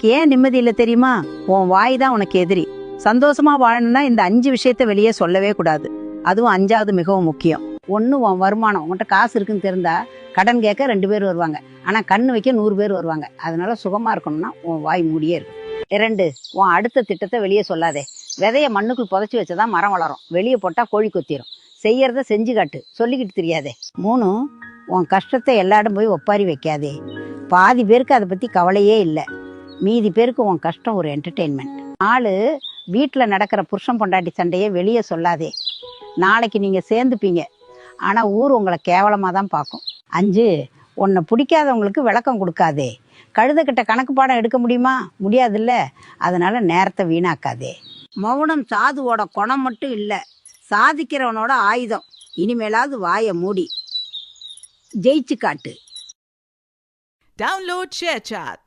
உனக்கு ஏன் நிம்மதி இல்லை தெரியுமா? உன் வாய் தான் உனக்கு எதிரி. சந்தோஷமா வாழணும்னா இந்த 5 விஷயத்த வெளியே சொல்லவே கூடாது. அதுவும் 5வது மிகவும் முக்கியம். 1, உன் வருமானம். உன்கிட்ட காசு இருக்குன்னு தெரிந்தா கடன் கேட்க 2 பேர் வருவாங்க, ஆனா கண்ணு வைக்க 100 பேர் வருவாங்க. அதனால சுகமா இருக்கணும்னா உன் வாய் மூடியே இருக்கும். 2, உன் அடுத்த திட்டத்தை வெளியே சொல்லாதே. விதைய மண்ணுக்குள் புதைச்சி வச்சதான் மரம் வளரும், வெளியே போட்டா கோழி கொத்திரும். செய்யறத செஞ்சு காட்டு, சொல்லிக்கிட்டு தெரியாதே. 3, உன் கஷ்டத்தை எல்லாரும் போய் ஒப்பாரி வைக்காதே. பாதி பேருக்கு அதை பத்தி கவலையே இல்லை, மீதி பேருக்கு உன் கஷ்டம் ஒரு என்டர்டெயின்மெண்ட். 4, வீட்டில் நடக்கிற புருஷன் பொண்டாட்டி சண்டையே வெளியே சொல்லாதே. நாளைக்கு நீங்கள் சேர்ந்துப்பீங்க, ஆனால் ஊர் உங்களை கேவலமாக தான் பார்க்கும். 5, உன்னை பிடிக்காதவங்களுக்கு விளக்கம் கொடுக்காதே. கழுதக்கிட்ட கணக்கு பாடம் எடுக்க முடியுமா? முடியாதுல்ல. அதனால நேரத்தை வீணாக்காதே. மௌனம் சாதுவோட குணம் மட்டும் இல்லை, சாதிக்கிறவனோட ஆயுதம். இனிமேலாவது வாயை மூடி ஜெயிச்சு காட்டு. Download ShareChat.